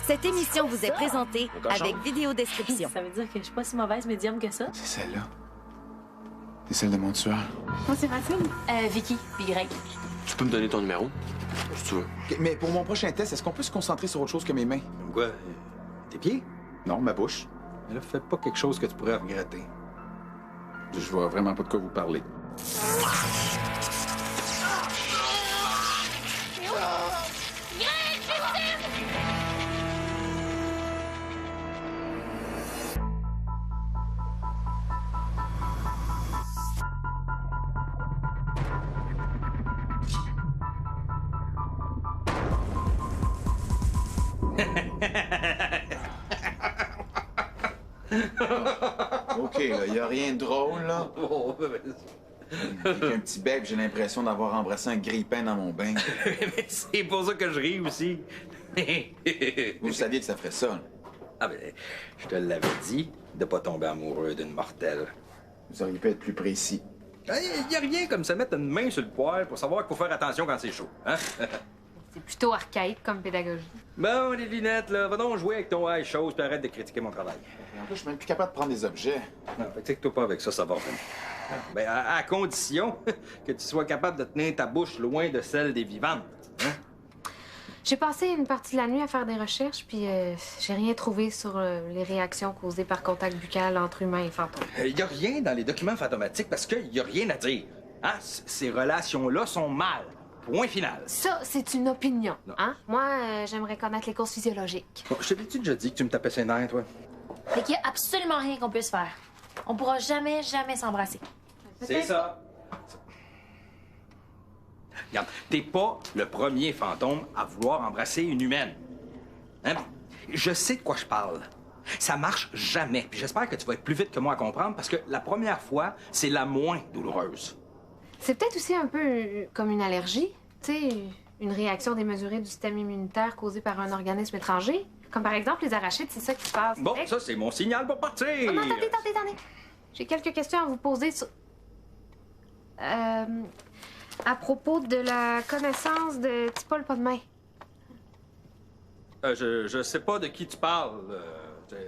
Cette émission vous est présentée avec vidéodescription. Ça veut dire que je suis pas si mauvaise médium que ça? C'est celle-là. C'est celle de mon tueur. Moi, c'est Racine. Vicky, puis Y. Tu peux me donner ton numéro, si tu veux. OK, mais pour mon prochain test, est-ce qu'on peut se concentrer sur autre chose que mes mains? Comme quoi? Tes pieds? Non, ma bouche. Mais là, fais pas quelque chose que tu pourrais regretter. Je vois vraiment pas de quoi vous parler. OK, là, y a rien de drôle, là. Avec un petit bec, j'ai l'impression d'avoir embrassé un grille-pain dans mon bain. Mais c'est pour ça que je ris aussi. Vous saviez que ça ferait ça, là. Ah ben, je te l'avais dit de pas tomber amoureux d'une mortelle. Vous auriez pu être plus précis. Il y a rien comme se mettre une main sur le poil pour savoir qu'il faut faire attention quand c'est chaud, hein? C'est plutôt archaïque comme pédagogie. Bon, les lunettes, là, va donc jouer avec ton high chose puis arrête de critiquer mon travail. En plus, je suis même plus capable de prendre des objets. Non, fait que toi pas avec ça, ça va revenir. Ben, à condition que tu sois capable de tenir ta bouche loin de celle des vivantes. Hein? J'ai passé une partie de la nuit à faire des recherches, puis j'ai rien trouvé sur les réactions causées par contact buccal entre humains et fantômes. Il y a rien dans les documents fantomatiques parce qu'il y a rien à dire. Hein? Ces relations-là sont mal. Point final. Ça, c'est une opinion, Non. hein? Moi, j'aimerais connaître les causes physiologiques. Bon, je t'avais-tu déjà dit que tu me tapais ses nerfs, toi? Fait qu'il y a absolument rien qu'on puisse faire. On pourra jamais s'embrasser. C'est ça. Regarde, t'es pas le premier fantôme à vouloir embrasser une humaine. Hein? Je sais de quoi je parle. Ça marche jamais. Puis j'espère que tu vas être plus vite que moi à comprendre parce que la première fois, c'est la moins douloureuse. C'est peut-être aussi un peu comme une allergie, tu sais, une réaction démesurée du système immunitaire causée par un organisme étranger. Comme par exemple les arachides, c'est ça qui se passe. Bon, ça, c'est mon signal pour partir. Oh non, attendez. J'ai quelques questions à vous poser sur... à propos de la connaissance de Tipol pas de main. Je sais pas de qui tu parles.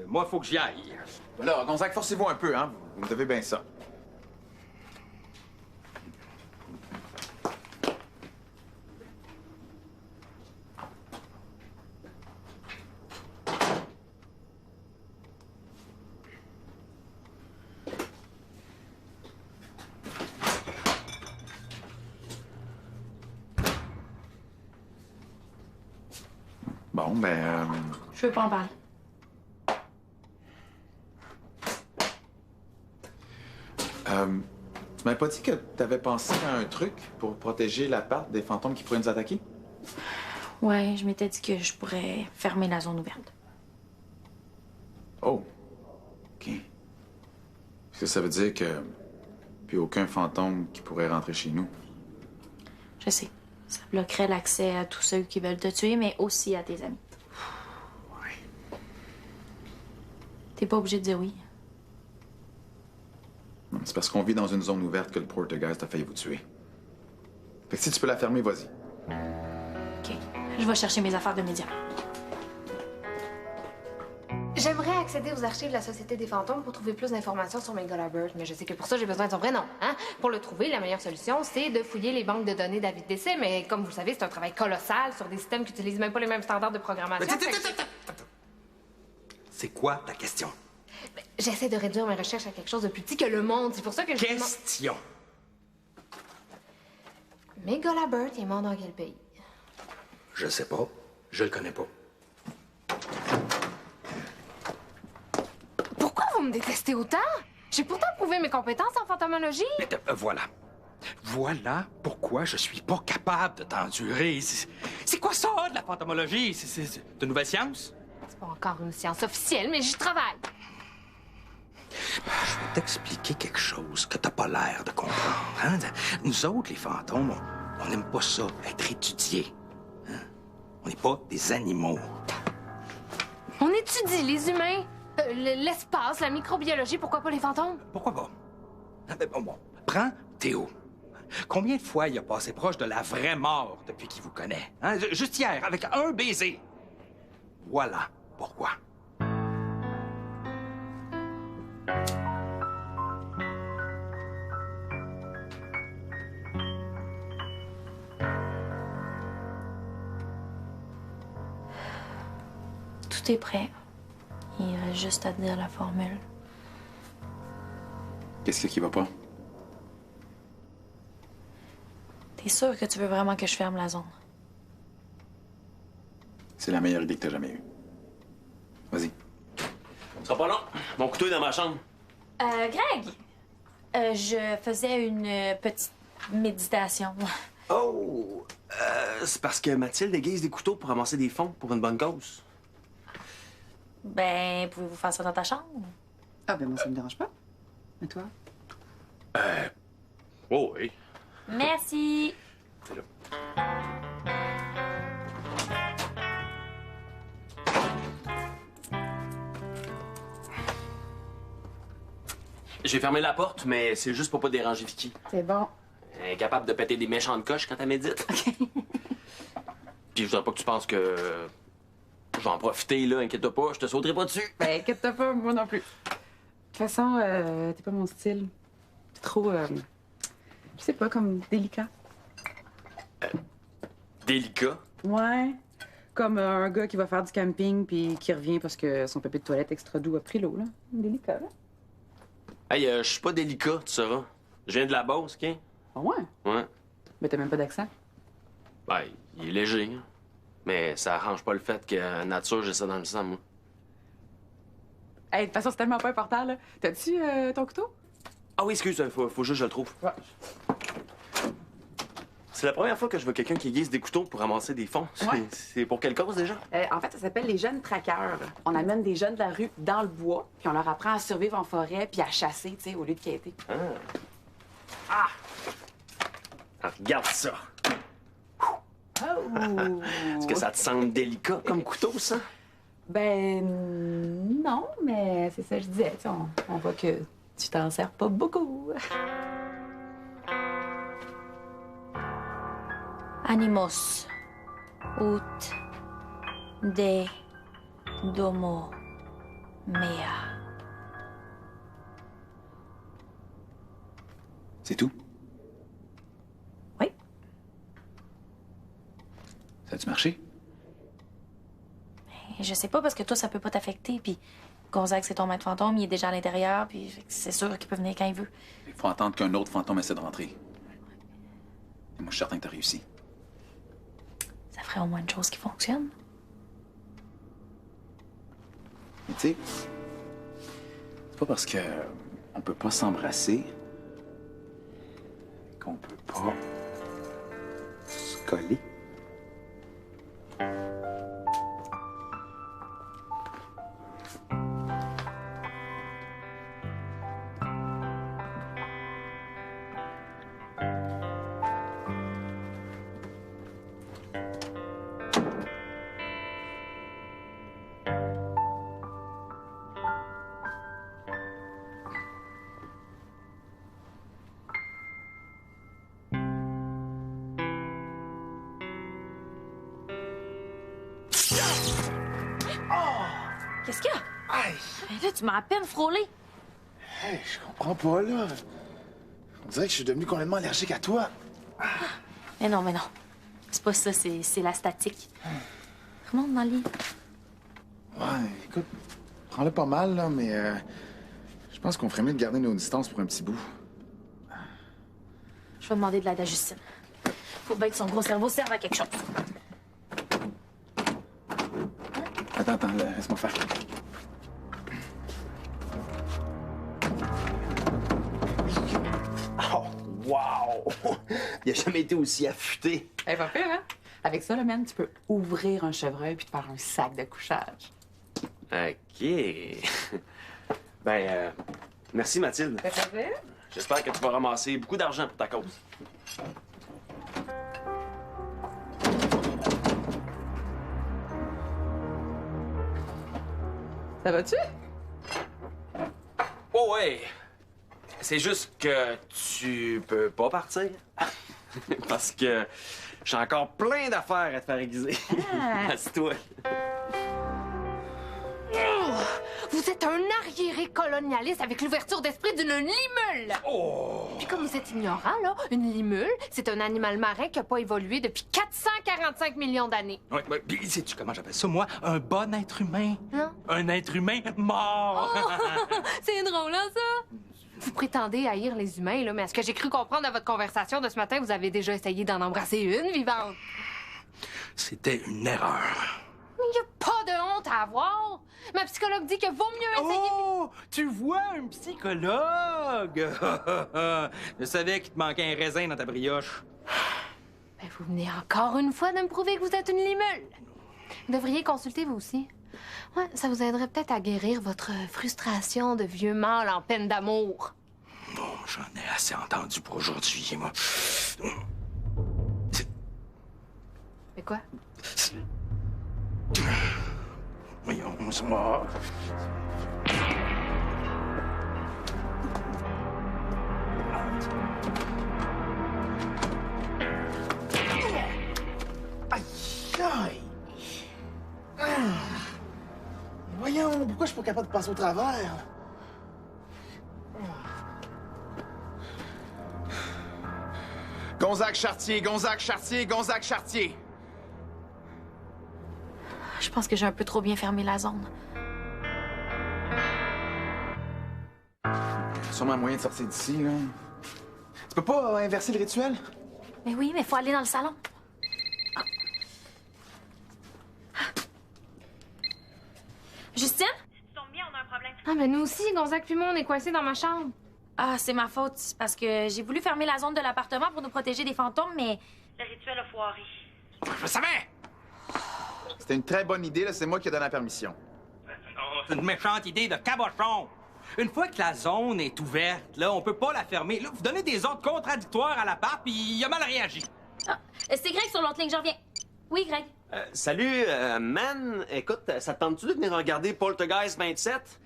Moi, faut que j'y aille. Là, Gonzague, forcez-vous un peu, hein. Vous devez bien ça. Bon, ben... Je veux pas en parler. Tu m'avais pas dit que t'avais pensé à un truc pour protéger l'appart des fantômes qui pourraient nous attaquer? Ouais, je m'étais dit que je pourrais fermer la zone ouverte. Oh. OK. Est-ce que ça veut dire que... Puis aucun fantôme qui pourrait rentrer chez nous? Je sais. Ça bloquerait l'accès à tous ceux qui veulent te tuer, mais aussi à tes amis. Ouais. T'es pas obligé de dire oui. Non, c'est parce qu'on vit dans une zone ouverte que le Portergeist a failli vous tuer. Fait que si tu peux la fermer, vas-y. OK. Je vais chercher mes affaires de médias. J'aimerais accéder aux archives de la Société des fantômes pour trouver plus d'informations sur Megala Bird, mais je sais que pour ça, j'ai besoin de son vrai nom. Hein? Pour le trouver, la meilleure solution, c'est de fouiller les banques de données d'avis de décès, mais comme vous le savez, c'est un travail colossal sur des systèmes qui n'utilisent même pas les mêmes standards de programmation. C'est quoi ta question? J'essaie de réduire mes recherches à quelque chose de plus petit que le monde. C'est pour ça que je... Question. Megala Bird est mort dans quel pays? Je sais pas. Je le connais pas. Pourquoi vous me détestez autant? J'ai pourtant prouvé mes compétences en fantomologie. Mais voilà. Voilà pourquoi je suis pas capable de t'endurer. C'est quoi ça, de la fantomologie? C'est de nouvelle science? C'est pas encore une science officielle, mais j'y travaille. Je vais t'expliquer quelque chose que t'as pas l'air de comprendre. Hein? Nous autres, les fantômes, on n'aime pas ça, être étudiés. Hein? On n'est pas des animaux. On étudie les humains, l'espace, la microbiologie, pourquoi pas les fantômes? Pourquoi pas? Bon, prends Théo. Combien de fois il a passé proche de la vraie mort depuis qu'il vous connaît? Hein? Juste hier, avec un baiser. Voilà pourquoi. Tout est prêt. Il reste juste à te dire la formule. Qu'est-ce qui va pas? T'es sûr que tu veux vraiment que je ferme la zone? C'est la meilleure idée que t'as jamais eue. Vas-y. Ça sera pas long. Mon couteau est dans ma chambre. Greg! Je faisais une petite méditation. Oh! C'est parce que Mathilde aiguise des couteaux pour ramasser des fonds pour une bonne cause. Ben, pouvez-vous faire ça dans ta chambre? Ah, ben moi, ça me dérange pas. Et toi? Oh oui. Merci! C'est là. J'ai fermé la porte, mais c'est juste pour pas déranger Vicky. C'est bon. Elle est capable de péter des méchantes coches quand elle médite. Puis je voudrais pas que tu penses que je vais en profiter, là, inquiète-toi pas, je te sauterai pas dessus. Ben, inquiète-toi pas, moi non plus. De toute façon, t'es pas mon style. T'es trop, je sais pas, comme délicat. Délicat. Ouais. Comme un gars qui va faire du camping puis qui revient parce que son papier de toilette extra doux a pris l'eau, là. Délicat, là. Hey, je suis pas délicat, tu sauras. Je viens de la Beauce, OK? Ah ouais? Ouais. Mais t'as même pas d'accent. Ben, il est léger, hein. Mais ça arrange pas le fait que nature, j'ai ça dans le sang, moi. Hey, de toute façon, c'est tellement pas important, là. T'as-tu ton couteau? Ah oui, excuse, faut juste que je le trouve. Ouais. C'est la première fois que je vois quelqu'un qui aiguise des couteaux pour ramasser des fonds. Ouais. C'est pour quelle cause, déjà? En fait, ça s'appelle les jeunes traqueurs. On amène des jeunes de la rue dans le bois, puis on leur apprend à survivre en forêt puis à chasser, tu sais, au lieu de quêter. Ah, regarde ça! Oh! Est-ce que ça te semble délicat comme couteau, ça? Ben non, mais c'est ça que je disais. Tu sais, on voit que tu t'en sers pas beaucoup. Animos. Ut. De. Domo. Mea. C'est tout? Oui. Ça a-tu marché? Je sais pas parce que toi, ça peut pas t'affecter. Puis Gonzague, c'est ton maître fantôme, il est déjà à l'intérieur. Puis c'est sûr qu'il peut venir quand il veut. Il faut entendre qu'un autre fantôme essaie de rentrer. Et moi, je suis certain que t'as réussi. Ça ferait au moins une chose qui fonctionne. Mais tu sais, c'est pas parce que on peut pas s'embrasser qu'on peut pas se coller. Qu'est-ce qu'il y a? Ben là, tu m'as à peine frôlé. Hey, je comprends pas, là. On dirait que je suis devenu complètement allergique à toi. Mais non. C'est pas ça, c'est la statique. Remonte dans le lit. Ouais, écoute, prends-le pas mal, là, mais je pense qu'on ferait mieux de garder nos distances pour un petit bout. Je vais demander de l'aide à Justine. Faut bien que son gros cerveau serve à quelque chose. Attends, laisse-moi faire. Oh, wow! Il a jamais été aussi affûté. Eh, pas pire, hein? Avec ça, là, man, tu peux ouvrir un chevreuil puis te faire un sac de couchage. OK. Ben, merci, Mathilde. Ça fait plaisir? J'espère que tu vas ramasser beaucoup d'argent pour ta cause. Ça va-tu? Oh, ouais! C'est juste que tu peux pas partir. Parce que j'ai encore plein d'affaires à te faire aiguiser. Ah. Assieds-toi. colonialiste avec l'ouverture d'esprit d'une limule. Oh! Puis comme vous êtes ignorant, là, une limule, c'est un animal marin qui n'a pas évolué depuis 445 millions d'années. Ouais, puis sais-tu comment j'appelle ça, moi? Un bon être humain. Non? Un être humain mort. C'est drôle, hein, ça? Vous prétendez haïr les humains, là, mais à ce que j'ai cru comprendre de votre conversation de ce matin, vous avez déjà essayé d'en embrasser une vivante. C'était une erreur. Il n'y a pas de honte à avoir. Ma psychologue dit que vaut mieux essayer... Oh! Tu vois, un psychologue! Je savais qu'il te manquait un raisin dans ta brioche. Ben, vous venez encore une fois de me prouver que vous êtes une limule. Vous devriez consulter, vous aussi. Ouais, ça vous aiderait peut-être à guérir votre frustration de vieux mâle en peine d'amour. Bon, j'en ai assez entendu pour aujourd'hui, moi. Mais quoi? Voyons, c'est moi. Aïe! Voyons, pourquoi je suis pas capable de passer au travers? Gonzague Chartier, Gonzague Chartier, Gonzague Chartier. Je pense que j'ai un peu trop bien fermé la zone. Il y a sûrement un moyen de sortir d'ici, là. Tu peux pas inverser le rituel? Mais oui, mais faut aller dans le salon. Justine? Ah, mais nous aussi, Gonzague puis moi, on est coincés dans ma chambre. Ah, c'est ma faute. C'est parce que j'ai voulu fermer la zone de l'appartement pour nous protéger des fantômes, mais... Le rituel a foiré. Je savais! C'était une très bonne idée, là. C'est moi qui ai donné la permission. Non, c'est une méchante idée de cabochon. Une fois que la zone est ouverte, là, on peut pas la fermer. Là, vous donnez des ordres contradictoires à l'appart, puis il a mal réagi. Ah, c'est Greg sur l'autre ligne, j'en reviens. Oui, Greg. Salut, man. Écoute, ça te tente-tu de venir regarder Poltergeist 27?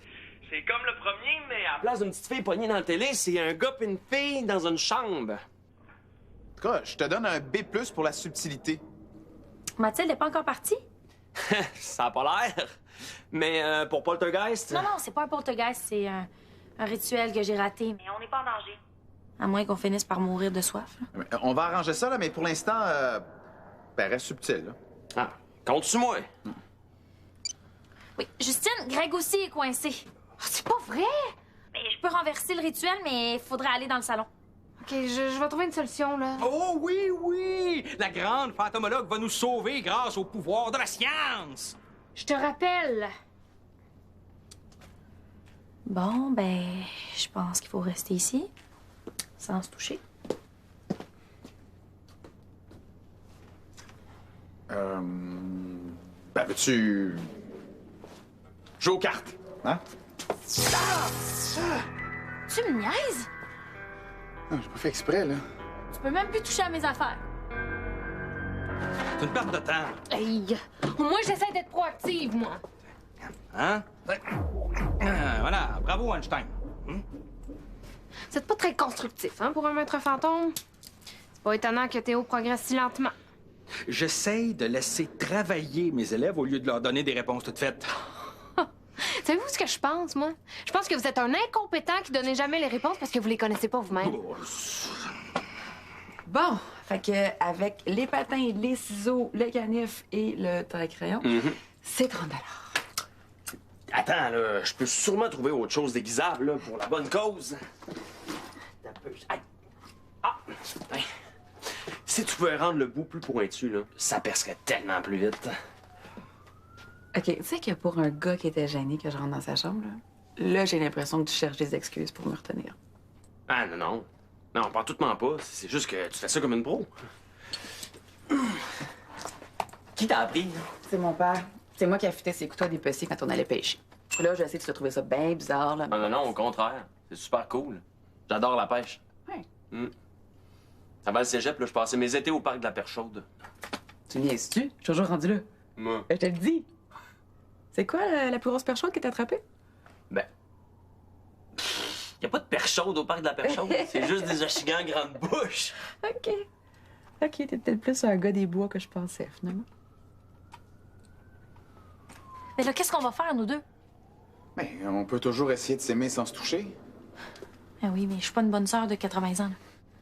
C'est comme le premier, mais à la place d'une petite fille poignée dans la télé, c'est un gars et une fille dans une chambre. En tout cas, je te donne un B+ pour la subtilité. Mathilde n'est pas encore partie? Ça a pas l'air. Mais pour Poltergeist... Non, c'est pas un poltergeist, c'est un rituel que j'ai raté. Mais on n'est pas en danger. À moins qu'on finisse par mourir de soif. Là. On va arranger ça, là, mais pour l'instant, ben, reste subtil, là. Ah, compte sur moi. Oui, Justine, Greg aussi est coincé. Oh, c'est pas vrai! Mais je peux renverser le rituel, mais il faudrait aller dans le salon. OK, je vais trouver une solution, là. Oh oui, oui! La grande fantomologue va nous sauver grâce au pouvoir de la science! Je te rappelle. Bon, ben, je pense qu'il faut rester ici, sans se toucher. Ben, veux-tu jouer aux cartes, hein? Tu me niaises? Non, j'ai pas fait exprès, là. Tu peux même plus toucher à mes affaires. C'est une perte de temps. Hey! Moi, j'essaie d'être proactive, moi. Hein? Voilà, bravo Einstein. C'est pas très constructif, hein, pour un maître fantôme. C'est pas étonnant que Théo progresse si lentement. J'essaye de laisser travailler mes élèves au lieu de leur donner des réponses toutes faites. Savez-vous ce que je pense, moi? Je pense que vous êtes un incompétent qui donnait jamais les réponses parce que vous les connaissez pas vous-même. Bon, fait que avec les patins, les ciseaux, le canif et le taille-crayon, c'est 30 $. Attends, là, je peux sûrement trouver autre chose déguisable, là, pour la bonne cause. Aïe. Ah! Hey. Si tu pouvais rendre le bout plus pointu, là, ça percerait tellement plus vite. OK, tu sais que pour un gars qui était gêné que je rentre dans sa chambre, là j'ai l'impression que tu cherches des excuses pour me retenir. Ah, non, non. Non, pas tout ment pas. C'est juste que tu fais ça comme une pro. Qui t'a appris? C'est mon père. C'est moi qui affûtais ses couteaux à dépecés quand on allait pêcher. Là, je sais que tu as trouvé ça bien bizarre, là. Non, non, non, au contraire. C'est super cool. J'adore la pêche. Ouais. Avant le cégep, là, je passais mes étés au parc de la Perche-Chaude. Tu niaises-tu? Je suis toujours rendu là. Moi. Je te le dis. C'est quoi la plus grosse perche chaude qui t'a attrapée? Ben. Y a pas de perche chaude au parc de la Perche-Chaude. C'est juste des ochigans grande bouche. OK. OK, t'es peut-être plus un gars des bois que je pensais, finalement. Mais là, qu'est-ce qu'on va faire, nous deux? Mais on peut toujours essayer de s'aimer sans se toucher. Ah oui, mais je suis pas une bonne sœur de 80 ans. Là.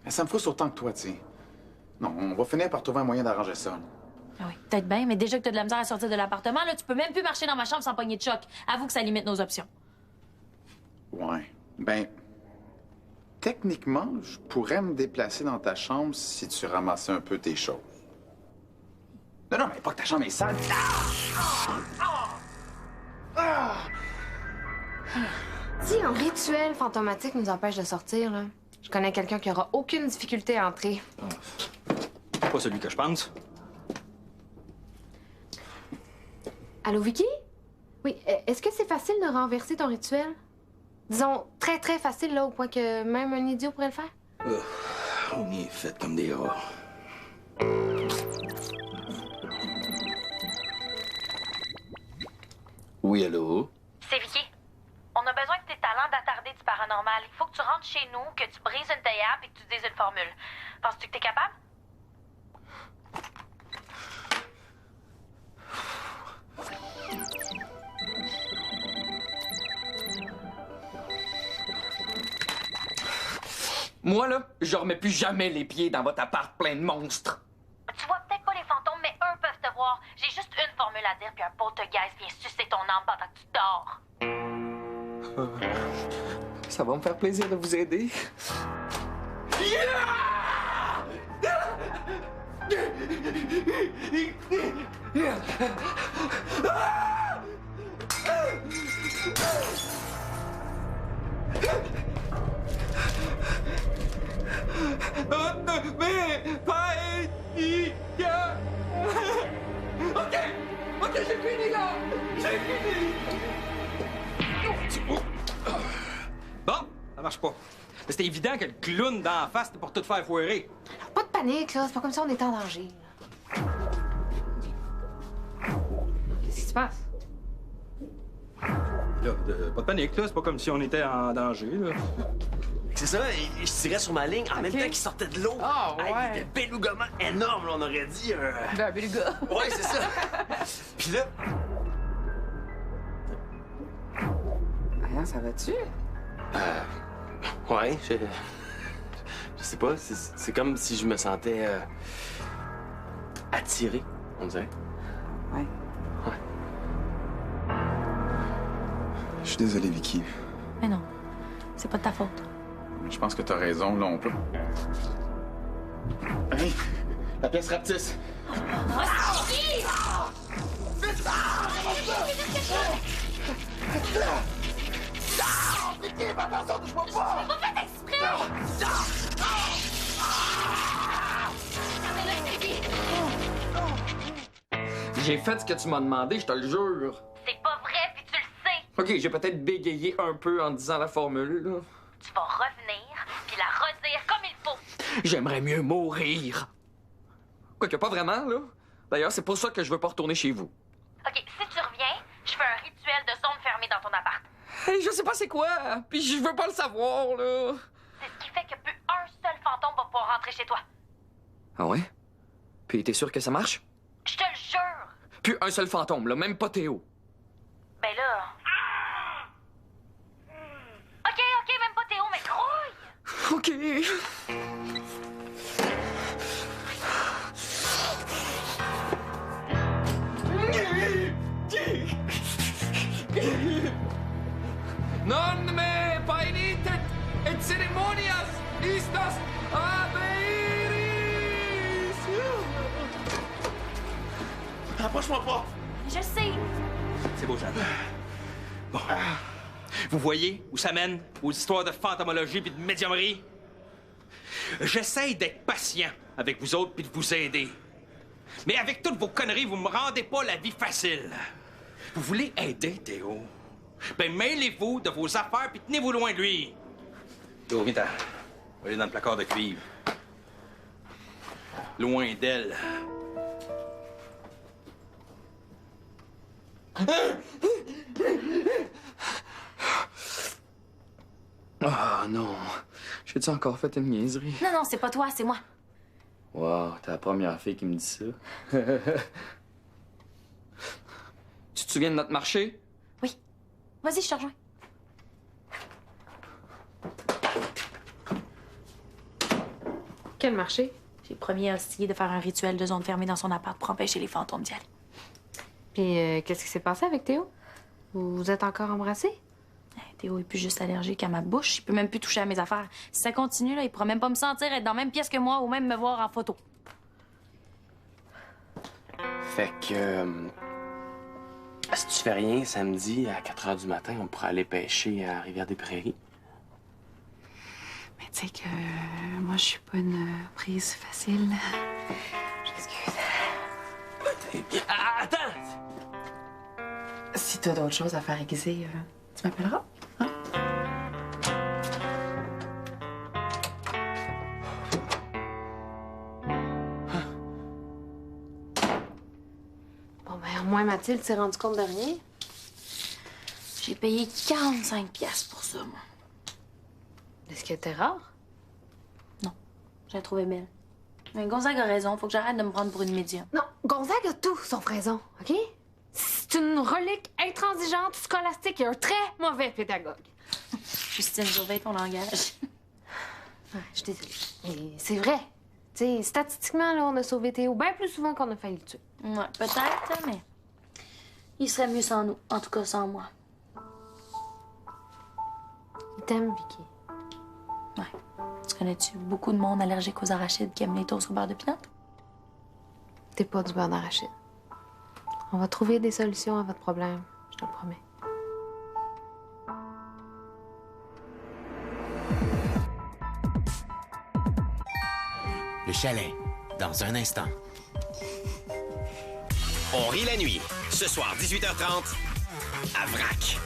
Mais ça me frustre autant que toi, tu sais. Non, on va finir par trouver un moyen d'arranger ça. Là. Ah oui, peut-être bien, mais déjà que t'as de la misère à sortir de l'appartement, là, tu peux même plus marcher dans ma chambre sans pogner de choc. Avoue que ça limite nos options. Ouais. Ben, techniquement, je pourrais me déplacer dans ta chambre si tu ramassais un peu tes choses. Non, non, mais pas que ta chambre est sale. Si un rituel fantomatique nous empêche de sortir, là, je connais quelqu'un qui aura aucune difficulté à entrer. Pas celui que je pense. Allô, Vicky? Oui, est-ce que c'est facile de renverser ton rituel? Disons, très, très facile, là, au point que même un idiot pourrait le faire? On est fait comme des rats. Oui, allô? C'est Vicky. On a besoin de tes talents d'attardé du paranormal. Il faut que tu rentres chez nous, que tu brises une théière et que tu dises une formule. Penses-tu que t'es capable? Moi, là, je remets plus jamais les pieds dans votre appart plein de monstres. Tu vois peut-être pas les fantômes, mais eux peuvent te voir. J'ai juste une formule à dire, puis un poltergeist vient sucer ton âme pendant que tu dors. Ça va me faire plaisir de vous aider. OK, j'ai fini, là! J'ai fini! Bon, ça marche pas. C'était évident que le clown d'en face était pour tout faire foirer. Pas de panique, là. C'est pas comme si on était en danger, là. Qu'est-ce qui se passe? Là, pas de panique, là. C'est pas comme si on était en danger, là. C'est ça, je tirais sur ma ligne en même temps qu'il sortait de l'eau. Ah, ouais. Hey, il était belugamment énorme, là, on aurait dit. Ben, beluga. Ouais, c'est ça. Puis là. Ah, ça va-tu? Ouais, je sais pas, c'est comme si je me sentais attiré, on dirait. Ouais. Je suis désolé, Vicky. Mais non, c'est pas de ta faute. Je pense que t'as raison, là, on peut... Hey! La pièce rapetisse! J'ai fait ce que tu m'as demandé, je te le jure. C'est pas vrai, puis tu le sais. OK, j'ai peut-être bégayé un peu en disant la formule, là. Tu vas revenir, puis la redire comme il faut. J'aimerais mieux mourir. Quoique pas vraiment, là. D'ailleurs, c'est pour ça que je veux pas retourner chez vous. OK, si tu reviens, je fais un rituel de zone fermée dans ton appart. Hey, je sais pas c'est quoi, puis je veux pas le savoir, là. C'est ce qui fait que plus un seul fantôme va pouvoir rentrer chez toi. Ah ouais? Puis t'es sûr que ça marche? Je te le jure. Plus un seul fantôme, là, même pas Théo. Ben là... OK, même pas Théo, mais grouille! OK. Non me painitet et ceremonias estas abeiris. Approche-moi pas! Je sais. C'est beau, Jeanne. Bon. Vous voyez où ça mène? Aux histoires de fantomologie puis de médiumnerie? J'essaye d'être patient avec vous autres puis de vous aider. Mais avec toutes vos conneries, vous me rendez pas la vie facile. Vous voulez aider Théo? Ben, mêlez-vous de vos affaires puis tenez-vous loin de lui. Théo, viens-t'en. On va aller dans le placard de cuivre. Loin d'elle. Ah non. J'ai-tu encore fait une niaiserie? Non, non, c'est pas toi, c'est moi. Wow, t'es la première fille qui me dit ça. Tu te souviens de notre marché? Oui. Vas-y, je te rejoins. Quel marché? J'ai promis à Hostie de faire un rituel de zone fermée dans son appart pour empêcher les fantômes d'y aller. Puis, qu'est-ce qui s'est passé avec Théo? Vous êtes encore embrassés? Théo est plus juste allergique à ma bouche. Il peut même plus toucher à mes affaires. Si ça continue, là, il pourra même pas me sentir être dans la même pièce que moi ou même me voir en photo. Fait que... si tu fais rien, samedi, à 4 h du matin, on pourra aller pêcher à Rivière-des-Prairies. Mais tu sais que moi, je suis pas une prise facile. J'excuse. Ah, attends! Si t'as d'autres choses à faire aiguiser, tu m'appelleras. Hein? Bon, ben, au moins, Mathilde s'est rendue compte de rien. J'ai payé 45 pièces pour ça, moi. Est-ce qu'elle était rare? Non, je la trouvais belle. Mais Gonzague a raison, faut que j'arrête de me prendre pour une médium. Non, Gonzague a tout sauf raison, OK? C'est une relique intransigeante, scolastique et un très mauvais pédagogue. Justine, surveille ton langage. Ouais, je suis désolée. Mais c'est vrai. Tu sais, statistiquement, là, on a sauvé Théo bien plus souvent qu'on a failli le tuer. Ouais, peut-être, mais il serait mieux sans nous. En tout cas, sans moi. Il t'aime, Vicky. Ouais. Tu connais-tu beaucoup de monde allergique aux arachides qui aime les toasts au beurre de pinot? T'es pas du beurre d'arachide. On va trouver des solutions à votre problème, je te le promets. Le chalet, dans un instant. On rit la nuit. Ce soir, 18h30, à Vrac.